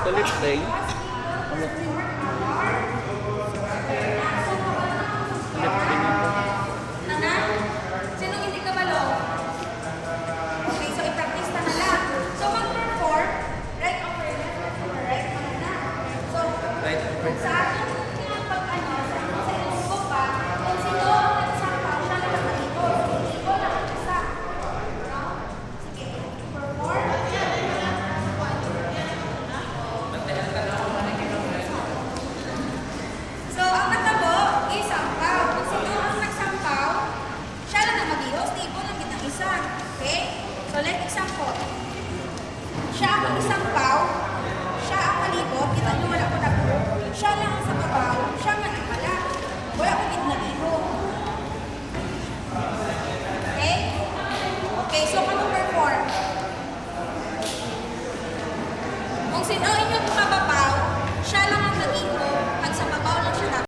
Tuloy play. Sinong hindi kabalo? Okay, so i-practice na lang. So mag-perform, right over left over right, mga na. So, sa akin, pag-ano, sa ilunggo pa, kung sino ang nagsampaw, siya na nakaligot. Ikaw lang ang isa. No? Sige, perform. So, ang natabo is sampaw. Kung sino ang nagsampaw, siya lang ang mag-ios, di ko lang kitang isa. Okay? So, like example, siya ang isampaw, siya ang malibot, kita nyo wala ko na po. Siya lang ang sa babaw, siya nga nagpala. Wala ko kitnaliho. Okay? Okay, so kung perform, kung sino inyong mababaw, siya lang ang nag-iho, pag sa babaw lang siya na.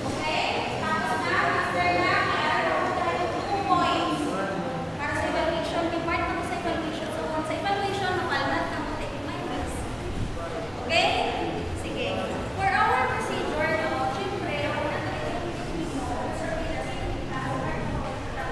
Okay? Tapos na, after na, meron tayo 2 points. Para sa evaluation, may part na sa evaluation. So, kung sa evaluation, napalat ka mo, take my miss. Okay? Sige. For our procedure, no, syempre, wala na tayo yung survey na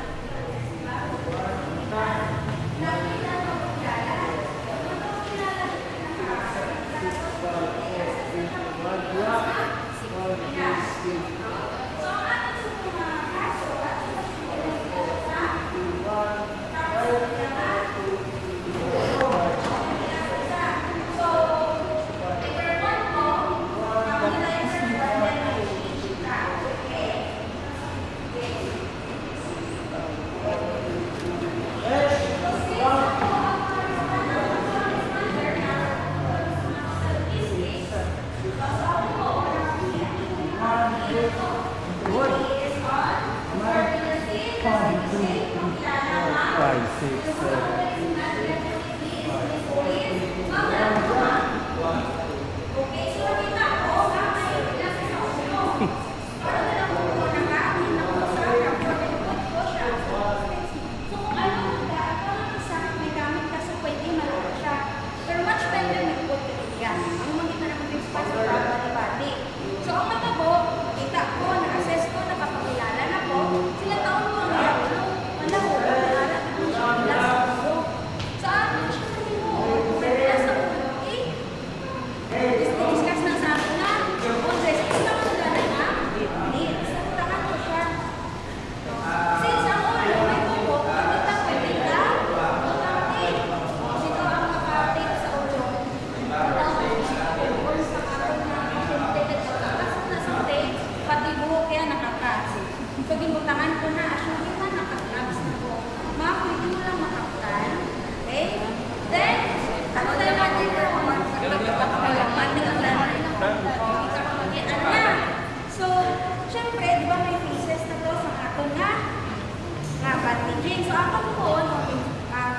bandaging. So, ako po,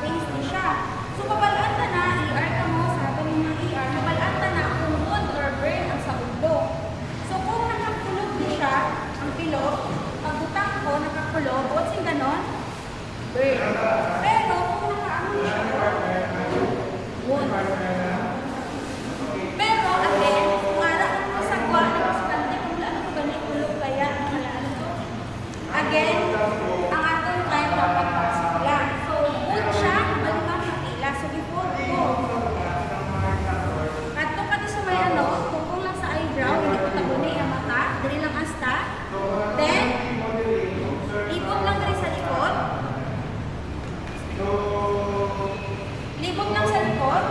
face ni siya. So, kabalaan ta na, ER ka mo, sa ato ng mga ER, kabalaan ta na kung wound or burn ang sa ulo. So, kung nakakulog din siya, ang pilok, pagbutang ko, nakakulog, what's yung ganon? Burn. Pero, kung nakaano siya, wound. Pero, again, kung ara mo sa gwa, nakaskante, kung ano ko ganit, kulog kaya, again, ang atong time na pagpasok lang. So, wound siya, malibang na pila. So, before go, at ito pati sa may ano, tungkol lang sa eyebrow, hindi ko tabuni ang mata, dali lang asta. Then, libog lang rin sa likod. Libog lang sa likod.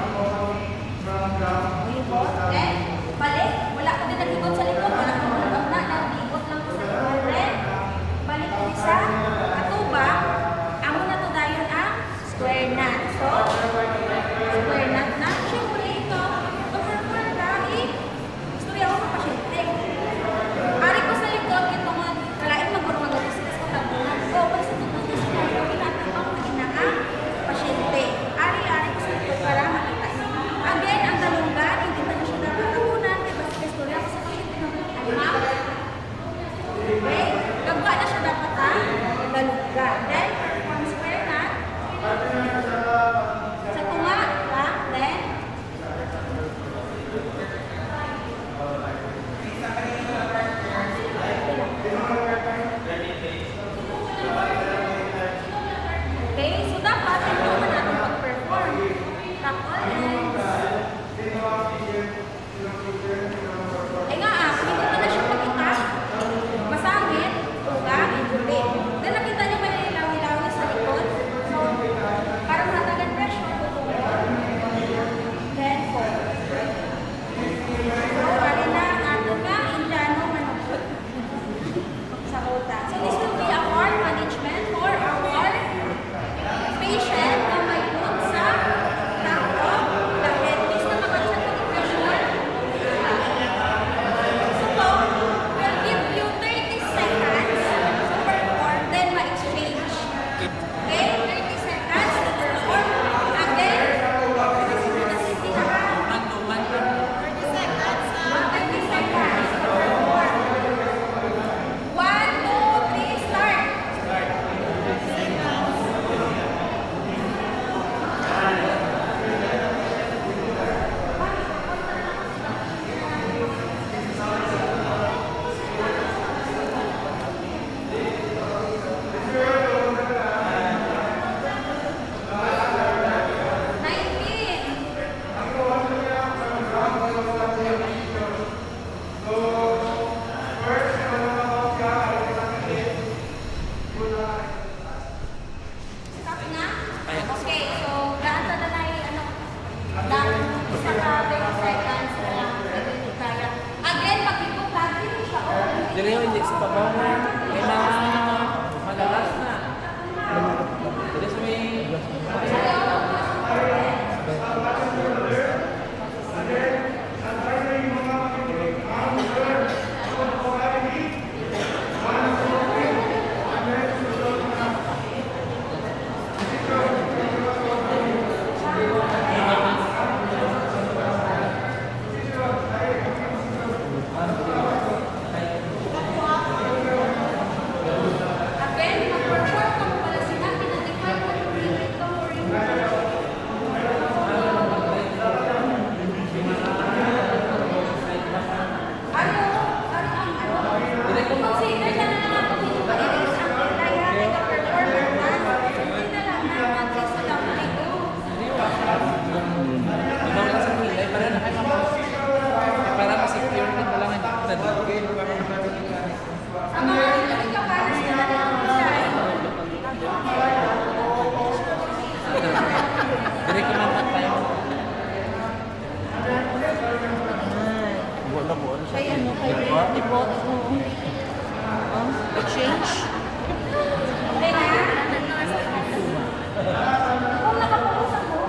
Ikot. Then, balik. Wala ko din nag-ikot sa likod. Wala ko nag-ikot na. Nag-ikot lang ko sa likod. Then, balik ko isa. Katuba. Amo na to dayon ang square knot. So, square knot na. Siyempre, ito. Over-over ka. Istorya ko pa siyempre. Ari ko sa likod. Ito mo. Kalain mag-discuss ko tabunan. So, pag sa tutunan sa tayo, pinatapang na inaang pasyente. Ari-ari ko sa likod para makita niyo. Again, ang dalunggan, hindi pa na siya nakatabunan. Diba sa istorya ko sa pasyente ng alimang? Okay? Gagwa na siya dapat ang dalunggan. Then, from square knot, sa tunga, lang, then, okay, so dapat ito naman natin pag-perform. Tapos, ay nga hindi ko na siya makita. Masangit, tugang, ikuti. Then nakita niyo may ilaw-ilaw niya sa likod. So, parang natagan pressure ko ito. Then, fall. So, alin na ang ato nga, Indiano manukot sa kota. So, this will be a ward management for our patient na may mood sa tao dahil this na naman siya mag-pressure. So, we'll give you 30 seconds to perform, then ma-exchange. Okay? 30 seconds to perform. Again, 30 seconds. 30 seconds to perform. 1, 2, 3, start! Stop na? Okay, so gaan sa dalay, lang isa ka 30 seconds na lang hindi kaya. Again, pag-ikot lagi rin siya. Dili yung hindi sa pabaw na. Kaya na malalas na. Dili sa may... Again, mag-perform ka mo pala sila. Pinadefine mo yung favorite ko or yung consider na lang ako dito pa i-raise ang kaya nag-perform na. Hindi na lang na at least na lang ko. Ibang lang sa kilay. Para na kayo para ma-secure ka pa lang ang tadagin. Ang mga rin ka para sila na lang Dili ka man tayo. Wala mo. Kaya ano, kaya i-bot mo. Exchange. Okay na? Kung nakapag-usap ko,